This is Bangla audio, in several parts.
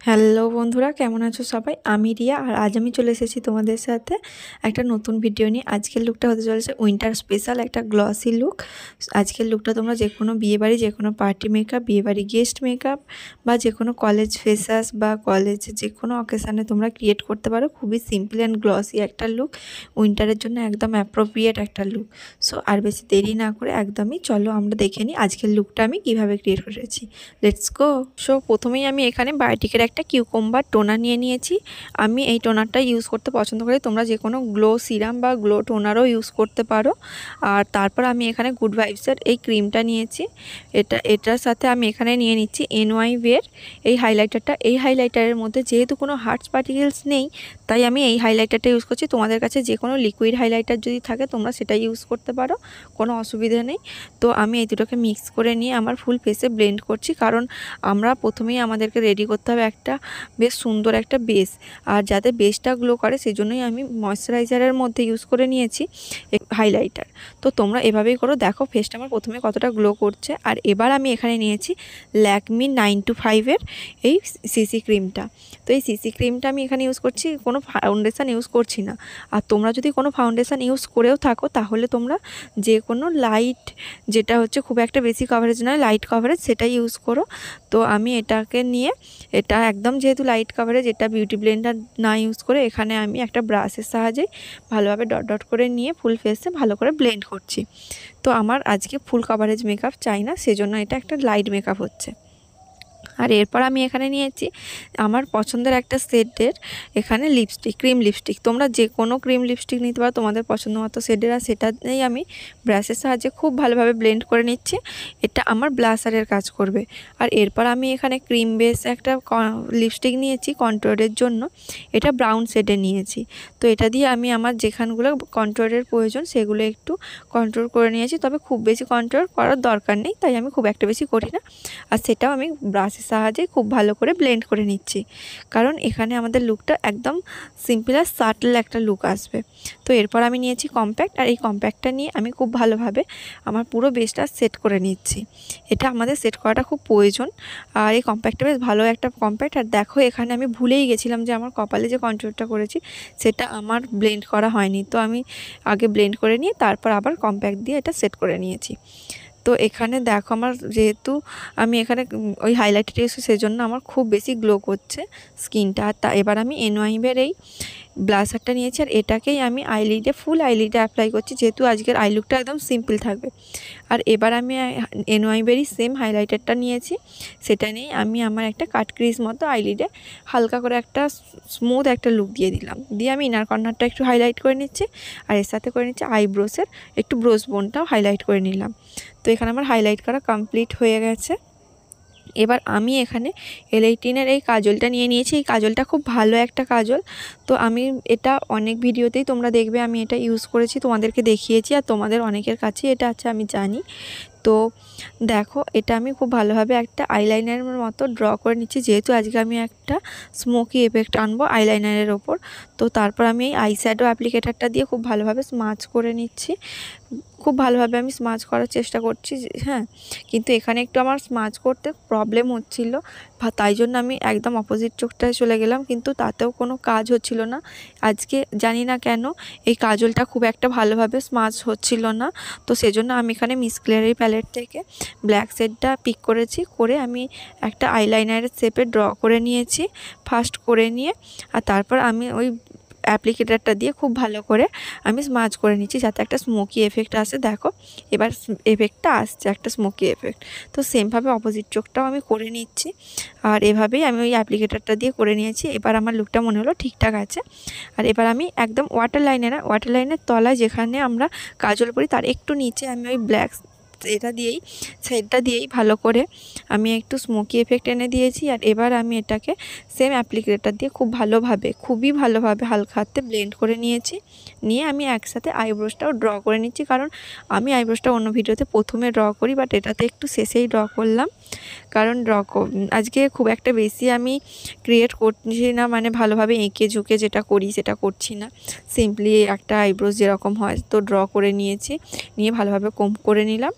হ্যালো বন্ধুরা, কেমন আছো সবাই? আমি রিয়া, আর আজ আমি চলে এসেছি তোমাদের সাথে একটা নতুন ভিডিও নিয়ে। আজকের লুকটা হতে চলেছে উইন্টার স্পেশাল একটা গ্লসি লুক। আজকের লুকটা তোমরা যে কোনো বিয়েবাড়ি, যে কোনো পার্টি মেকআপ, বিয়েবাড়ি গেস্ট মেকআপ বা যে কোনো কলেজ ফেসাস বা কলেজে যে কোনো অকেশানে তোমরা ক্রিয়েট করতে পারো। খুবই সিম্পল অ্যান্ড গ্লসি একটা লুক, উইন্টারের জন্য একদম অ্যাপ্রোপ্রিয়েট একটা লুক। সো আর বেশি দেরি না করে একদমই চলো আমরা দেখে নিই আজকের লুকটা আমি কীভাবে ক্রিয়েট করেছি। Let's go. সো প্রথমেই আমি এখানে বায়োটিকের একটা কিউকাম্বার টোনার নিয়ে নিয়েছি। আমি এই টোনারটা ইউজ করতে পছন্দ করি, তোমরা যে কোনো গ্লো সিরাম বা গ্লো টোনারও ইউজ করতে পারো। আর তারপর আমি এখানে গুড ভাইবসের এই ক্রিমটা নিয়েছি। এটার সাথে আমি এখানে নিয়ে নিচ্ছি এনওয়াইভের এই হাইলাইটারটা। এই হাইলাইটারের মধ্যে যেহেতু কোনো হার্টস পার্টিকেলস নেই, তাই আমি এই হাইলাইটারটা ইউজ করছি। তোমাদের কাছে যে কোনো লিকুইড হাইলাইটার যদি থাকে তোমরা সেটা ইউজ করতে পারো, কোনো অসুবিধা নেই। তো আমি এই দুটোকে মিক্স করে নিয়ে আমার ফুল ফেসে ব্লেন্ড করছি, কারণ আমরা প্রথমেই আমাদেরকে রেডি করতে হবে একটা বেশ সুন্দর একটা বেস। আর যাতে বেসটা গ্লো করে সেজন্যই আমি ময়শ্চারাইজারের মধ্যে ইউজ করে নিয়েছি হাইলাইটার। তো তোমরা এভাবেই করো। দেখো ফেসটা আমার প্রথমে কতটা গ্লো করছে। আর এবার আমি এখানে নিয়েছি ল্যাকমি 925-এর এই সিসি ক্রিমটা। তো এই সিসি ক্রিমটা আমি এখানে ইউজ করছি, কোনো ফাউন্ডেশান ইউজ করছি না। আর তোমরা যদি কোনো ফাউন্ডেশান ইউজ করেও থাকো তাহলে তোমরা যে কোনো লাইট, যেটা হচ্ছে খুব একটা বেশি কভারেজ নয়, লাইট কভারেজ, সেটাই ইউজ করো। তো আমি এটাকে নিয়ে, এটা একদম যেহেতু লাইট কভারেজ, এটা বিউটি ব্লেন্ডার না ইউজ করে এখানে আমি একটা ব্রাশের সাহায্যে ভালোভাবে ডট ডট করে নিয়ে ফুল ফেসে ভালো করে ব্লেন্ড করছি। তো আমার আজকে ফুল কভারেজ মেকআপ চাই না, সেজন্য এটা একটা লাইট মেকআপ হচ্ছে। আর এরপর আমি এখানে নিয়েছি আমার পছন্দের একটা শেডের এখানে লিপস্টিক, ক্রিম লিপস্টিক। তোমরা যে কোনো ক্রিম লিপস্টিক নিতে পারো তোমাদের পছন্দ মতো শেডের। আর সেটাতেই আমি ব্রাশের সাহায্যে খুব ভালোভাবে ব্লেন্ড করে নিচ্ছি। এটা আমার ব্লাশারের কাজ করবে। আর এরপর আমি এখানে ক্রিম বেস একটা লিপস্টিক নিয়েছি কন্ট্রোলের জন্য। এটা ব্রাউন শেডে নিয়েছি। তো এটা দিয়ে আমি আমার যেখানগুলো কন্ট্রোলের প্রয়োজন সেগুলো একটু কন্ট্রোল করে নিয়েছি, তবে খুব বেশি কন্ট্রোল করার দরকার নেই, তাই আমি খুব একটা বেশি করি না। আর সেটাও আমি ব্রাশের সাহায্যে খুব ভালো করে ব্লেন্ড করে নিচ্ছি, কারণ এখানে আমাদের লুকটা একদম সিম্পল আর সাটল একটা লুক আসবে। তো এরপর আমি নিয়েছি কম্প্যাক্ট, আর এই কম্প্যাক্টটা নিয়ে আমি খুব ভালোভাবে আমার পুরো বেসটা সেট করে নিচ্ছি। এটা আমাদের সেট করাটা খুব প্রয়োজন। আর এই কম্প্যাক্টটা বেশ ভালো একটা কম্প্যাক্ট। আর দেখো এখানে আমি ভুলেই গেছিলাম যে আমার কপালে যে কন্ট্রোলটা করেছি সেটা আমার ব্লেন্ড করা হয়নি। তো আমি আগে ব্লেন্ড করে নিয়ে তারপর আবার কম্প্যাক্ট দিয়ে এটা সেট করে নিয়েছি। তো এখানে দেখো আমার যেহেতু আমি এখানে ওই হাইলাইটার ইউজ সেজন্য আমার খুব বেশি গ্লো করছে স্কিনটা। তা এবার আমি এনওয়াইভের এই ব্লাশারটা নিয়েছি, আর এটাকেই আমি আইলিডে, ফুল আইলিডে অ্যাপ্লাই করছি, যেহেতু আজকের আই লুকটা একদম সিম্পল থাকবে। আর এবার আমি এনওয়াইভেরই সেম হাইলাইটারটা নিয়েছি, সেটা নিয়েই আমি আমার একটা কাট ক্রিজ মতো আইলিডে হালকা করে একটা স্মুথ একটা লুক দিয়ে দিলাম। দিয়ে আমি ইনার কর্নারটা একটু হাইলাইট করে নিচ্ছি, আর এর সাথে করে নিচ্ছি আইব্রোসের একটু ব্রোজ বোনটাও হাইলাইট করে নিলাম। তো এখানে আমার হাইলাইট করা কমপ্লিট হয়ে গেছে। এবার আমি এখানে L18-এর এই কাজলটা নিয়ে নিয়েছি। এই কাজলটা খুব ভালো একটা কাজল। তো আমি এটা অনেক ভিডিওতেই তোমরা দেখবে আমি এটা ইউজ করেছি, তোমাদেরকে দেখিয়েছি, আর তোমাদের অনেকের কাছেই এটা আছে আমি জানি। তো দেখো এটা আমি খুব ভালোভাবে একটা আইলাইনারের মতো ড্র করে নিচ্ছি, যেহেতু আজকে আমি একটা স্মোকি এফেক্ট আনবো আইলাইনারের ওপর। তো তারপর আমি এই আইশ্যাডো অ্যাপ্লিকেটারটা দিয়ে খুব ভালোভাবে স্মাচ করে নিচ্ছি। খুব ভালোভাবে আমি স্মাচ করার চেষ্টা করছি, হ্যাঁ, কিন্তু এখানে একটু আমার স্মাচ করতে প্রবলেম হচ্ছিল, তাই জন্য আমি একদম অপোজিট চোখটায় চলে গেলাম, কিন্তু তাতেও কোনো কাজ হচ্ছিল না। আজকে জানি না কেন এই কাজলটা খুব একটা ভালোভাবে স্মাচ হচ্ছিল না। তো সেজন্য আমি এখানে মিস ক্লেয়ারের প্যালেট থেকে ব্ল্যাক শেডটা পিক করেছি, করে আমি একটা আইলাইনারের শেপে ড্র করে নিয়েছি ফার্স্ট করে নিয়ে। আর তারপর আমি ওই অ্যাপ্লিকেটারটা দিয়ে খুব ভালো করে আমি স্মাচ করে নিচ্ছি, যাতে একটা স্মোকি এফেক্ট আসে। দেখো এবার এফেক্টটা আসছে, একটা স্মোকি এফেক্ট। তো সেমভাবে অপোজিট চোখটাও আমি করে নিচ্ছি, আর এভাবেই আমি ওই অ্যাপ্লিকেটারটা দিয়ে করে নিয়েছি। এবার আমার লুকটা মনে হলো ঠিকঠাক আছে। আর এবার আমি একদম ওয়াটার লাইনের তলায় যেখানে আমরা কাজল পরি তার একটু নিচে আমি ওই ব্ল্যাক শেডটা দিয়েই ভালো করে আমি একটু স্মোকি এফেক্ট এনে দিয়েছি। আর এবার আমি এটাকে সেম অ্যাপ্লিকেটার দিয়ে খুবই ভালোভাবে হালকা হাতে ব্লেন্ড করে নিয়েছি। নিয়ে আমি একসাথে আইব্রোসটাও ড্র করে নিচ্ছি, কারণ আমি আইব্রোসটা অন্য ভিডিওতে প্রথমে ড্র করি, বাট এটাতে একটু শেষেই ড্র করলাম, কারণ আজকে খুব একটা বেশি আমি ক্রিয়েট করছি না, মানে ভালোভাবে এঁকে ঝুঁকে যেটা করি সেটা করছি না। সিম্পলি একটা আইব্রোস যেরকম হয় তো ড্র করে নিয়েছি, নিয়ে ভালোভাবে কোম্ব করে নিলাম।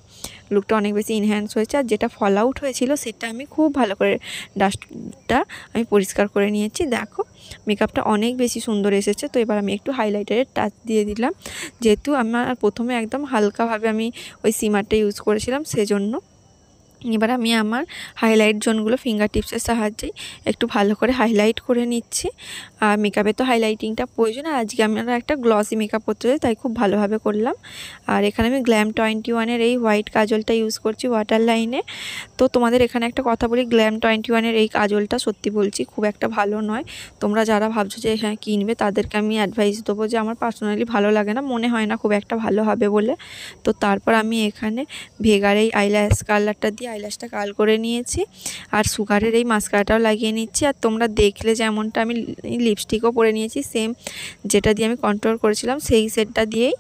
লুকটা অনেক বেশি ইনহ্যান্স হয়েছে। আর যেটা ফল আউট হয়েছিল সেটা আমি খুব ভালো করে ডাস্টটা আমি পরিষ্কার করে নিয়েছি। দেখো মেকআপটা অনেক বেশি সুন্দর এসেছে। তো এবার আমি একটু হাইলাইটারের টাচ দিয়ে দিলাম, যেহেতু আমার প্রথমে একদম হালকাভাবে আমি ওই সিমারটা ইউজ করেছিলাম সেজন্য। এবার আমি আমার হাইলাইট জোনগুলো ফিঙ্গার টিপসের সাহায্যেই একটু ভালো করে হাইলাইট করে নিচ্ছি। আর মেকআপে তো হাইলাইটিংটা প্রয়োজন, আর আজকে আমরা একটা গ্লসি মেকআপ করতে চাই তাই খুব ভালোভাবে করলাম। আর এখানে আমি গ্ল্যাম 21-এর এই হোয়াইট কাজলটা ইউজ করছি ওয়াটার লাইনে। তো তোমাদের এখানে একটা কথা বলি, গ্ল্যাম 21-এর এই কাজলটা সত্যি বলছি খুব একটা ভালো নয়। তোমরা যারা ভাবছো যে হ্যাঁ কিনবে তাদেরকে আমি অ্যাডভাইস দেবো যে আমার পার্সোনালি ভালো লাগে না, মনে হয় না খুব একটা ভালো হবে বলে। তো তারপর আমি এখানে ভেগার এই আইল্যাশ কালারটা দিয়ে আইল্যাশটা কার্ল করে নিয়েছি, আর সুগারের এই মাস্কারাটাও লাগিয়ে নিচ্ছি। আর তোমরা দেখলে যেমনটা আমি লিপস্টিকও পরে নিয়েছি সেম, যেটা দিয়ে আমি কন্ট্রোল করেছিলাম সেই সেটটা দিয়েই।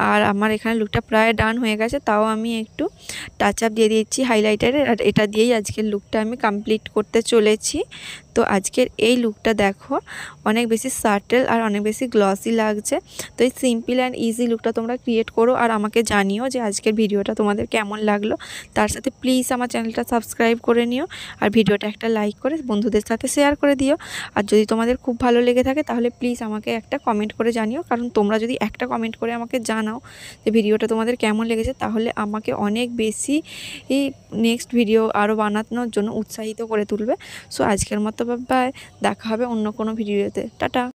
আর আমার এখানে লুকটা প্রায় ডান হয়ে গেছে, তাও আমি একটু টাচ আপ দিয়ে দিচ্ছি হাইলাইটারের। আর এটা দিয়েই আজকের লুকটা আমি কমপ্লিট করতে চলেছি। তো আজকের এই লুকটা দেখো অনেক বেশি সাটেল আর অনেক বেশি গ্লসি লাগছে। তো এই সিম্পল অ্যান্ড ইজি লুকটা তোমরা ক্রিয়েট করো আর আমাকে জানিও যে আজকের ভিডিওটা তোমাদের কেমন লাগলো। তার সাথে প্লিজ আমার চ্যানেলটা সাবস্ক্রাইব করে নিও, আর ভিডিওটা একটা লাইক করে বন্ধুদের সাথে শেয়ার করে দিও। আর যদি তোমাদের খুব ভালো লেগে থাকে তাহলে প্লিজ আমাকে একটা কমেন্ট করে জানিও, কারণ তোমরা যদি একটা কমেন্ট করে আমাকে জানাও যে ভিডিওটা তোমাদের কেমন লেগেছে তাহলে আমাকে অনেক বেশি এই নেক্সট ভিডিও আরও বানানোর জন্য উৎসাহিত করে তুলবে। সো আজকের মতো বাই, দেখা হবে অন্য কোনো ভিডিওতে। টাটা।